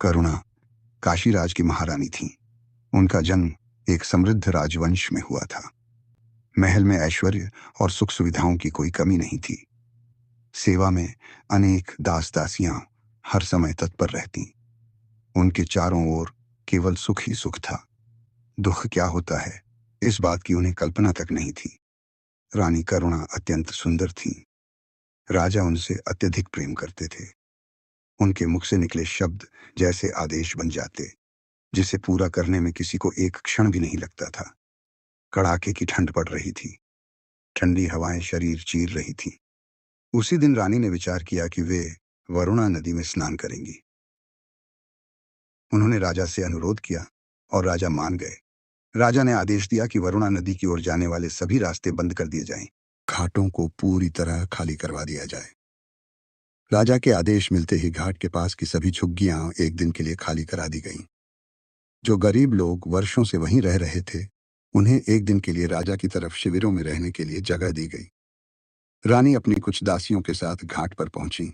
करुणा काशीराज की महारानी थीं। उनका जन्म एक समृद्ध राजवंश में हुआ था। महल में ऐश्वर्य और सुख सुविधाओं की कोई कमी नहीं थी। सेवा में अनेक दास दासियां हर समय तत्पर रहती। उनके चारों ओर केवल सुख ही सुख था। दुख क्या होता है, इस बात की उन्हें कल्पना तक नहीं थी। रानी करुणा अत्यंत सुंदर थीं। राजा उनसे अत्यधिक प्रेम करते थे। उनके मुख से निकले शब्द जैसे आदेश बन जाते, जिसे पूरा करने में किसी को एक क्षण भी नहीं लगता था। कड़ाके की ठंड पड़ रही थी। ठंडी हवाएं शरीर चीर रही थीं। उसी दिन रानी ने विचार किया कि वे वरुणा नदी में स्नान करेंगी। उन्होंने राजा से अनुरोध किया और राजा मान गए। राजा ने आदेश दिया कि वरुणा नदी की ओर जाने वाले सभी रास्ते बंद कर दिए जाएं। घाटों को पूरी तरह खाली करवा दिया जाए। राजा के आदेश मिलते ही घाट के पास की सभी झुग्गियां एक दिन के लिए खाली करा दी गईं। जो गरीब लोग वर्षों से वहीं रह रहे थे, उन्हें एक दिन के लिए राजा की तरफ शिविरों में रहने के लिए जगह दी गई। रानी अपनी कुछ दासियों के साथ घाट पर पहुंची।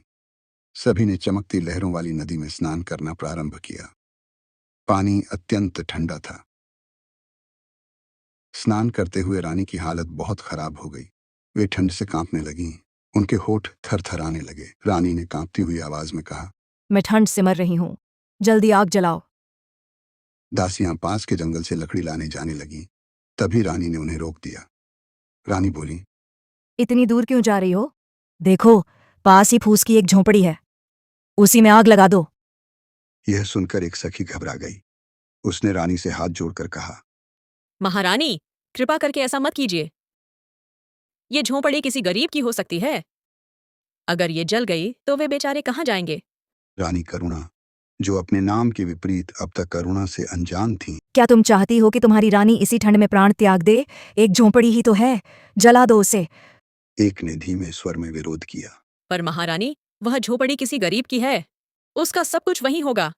सभी ने चमकती लहरों वाली नदी में स्नान करना प्रारंभ किया। पानी अत्यंत ठंडा था। स्नान करते हुए रानी की हालत बहुत खराब हो गई। वे ठंड से कांपने लगीं। उनके होठ थरथराने लगे। रानी ने कांपती हुई आवाज में कहा, मैं ठंड से मर रही हूँ, जल्दी आग जलाओ। दासियां पास के जंगल से लकड़ी लाने जाने लगीं। तभी रानी ने उन्हें रोक दिया। रानी बोली, इतनी दूर क्यों जा रही हो? देखो, पास ही फूस की एक झोंपड़ी है, उसी में आग लगा दो। यह सुनकर एक सखी घबरा गई। उसने रानी से हाथ जोड़कर कहा, महारानी, कृपा करके ऐसा मत कीजिए। ये झोंपड़ी किसी गरीब की हो सकती है। अगर ये जल गई तो वे बेचारे कहाँ जाएंगे? रानी करुणा, जो अपने नाम के विपरीत अब तक करुणा से अनजान थी, क्या तुम चाहती हो कि तुम्हारी रानी इसी ठंड में प्राण त्याग दे? एक झोंपड़ी ही तो है, जला दो उसे। एक ने धीमे स्वर में विरोध किया। पर महारानी, वह झोंपड़ी किसी गरीब की है। उसका सब कुछ वहीं होगा।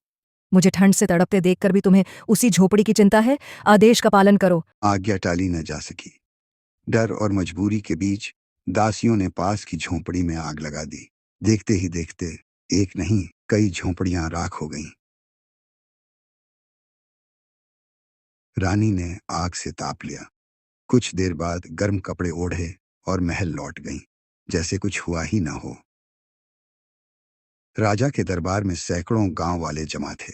मुझे ठंड से तड़पते देखकर भी तुम्हें उसी झोपड़ी की चिंता है। आदेश का पालन करो। आज्ञा टाली न जा सकी। डर और मजबूरी के बीच दासियों ने पास की झोंपड़ी में आग लगा दी। देखते ही देखते एक नहीं, कई झोंपड़ियां राख हो गईं। रानी ने आग से ताप लिया। कुछ देर बाद गर्म कपड़े ओढ़े और महल लौट गईं, जैसे कुछ हुआ ही ना हो। राजा के दरबार में सैकड़ों गांव वाले जमा थे।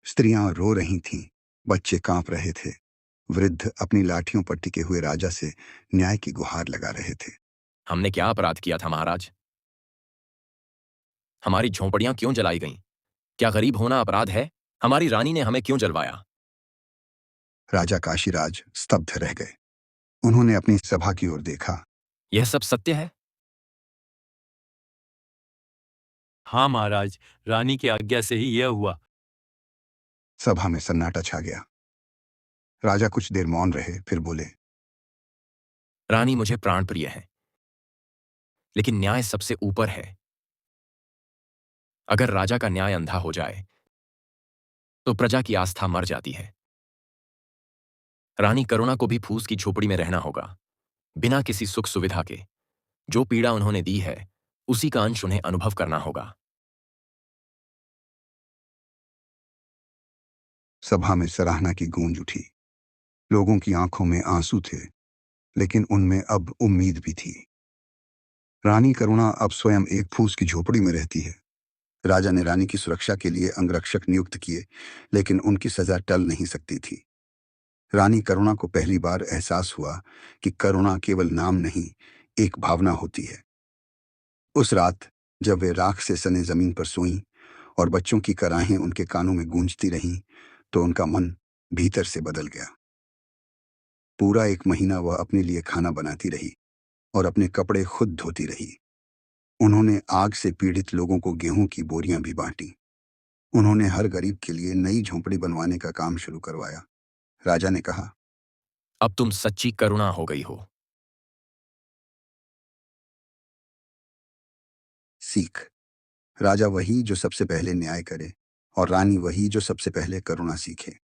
स्त्रियां रो रही थीं, बच्चे कांप रहे थे। वृद्ध अपनी लाठियों पर टिके हुए राजा से न्याय की गुहार लगा रहे थे। हमने क्या अपराध किया था महाराज? हमारी झोंपड़ियां क्यों जलाई गईं? क्या गरीब होना अपराध है? हमारी रानी ने हमें क्यों जलवाया? राजा काशीराज स्तब्ध रह गए। उन्होंने अपनी सभा की ओर देखा। यह सब सत्य है? हाँ महाराज, रानी की आज्ञा से ही यह हुआ। सभा में सन्नाटा छा गया। राजा कुछ देर मौन रहे, फिर बोले, रानी मुझे प्राण प्रिय है, लेकिन न्याय सबसे ऊपर है। अगर राजा का न्याय अंधा हो जाए तो प्रजा की आस्था मर जाती है। रानी करुणा को भी फूस की झोपड़ी में रहना होगा, बिना किसी सुख सुविधा के। जो पीड़ा उन्होंने दी है, उसी का अंश उन्हें अनुभव करना होगा। सभा में सराहना की गूंज उठी। लोगों की आंखों में आंसू थे, लेकिन उनमें अब उम्मीद भी थी। रानी करुणा अब स्वयं एक फूस की झोपड़ी में रहती है। राजा ने रानी की सुरक्षा के लिए अंगरक्षक नियुक्त किए, लेकिन उनकी सजा टल नहीं सकती थी। रानी करुणा को पहली बार एहसास हुआ कि करुणा केवल नाम नहीं, एक भावना होती है। उस रात जब वे राख से सने जमीन पर सोईं और बच्चों की कराहें उनके कानों में गूंजती रहीं, तो उनका मन भीतर से बदल गया। पूरा एक महीना वह अपने लिए खाना बनाती रही और अपने कपड़े खुद धोती रही। उन्होंने आग से पीड़ित लोगों को गेहूं की बोरियां भी बांटी। उन्होंने हर गरीब के लिए नई झोंपड़ी बनवाने का काम शुरू करवाया। राजा ने कहा, अब तुम सच्ची करुणा हो गई हो। सीख। राजा वही जो सबसे पहले न्याय करे और रानी वही जो सबसे पहले करुणा सीखे।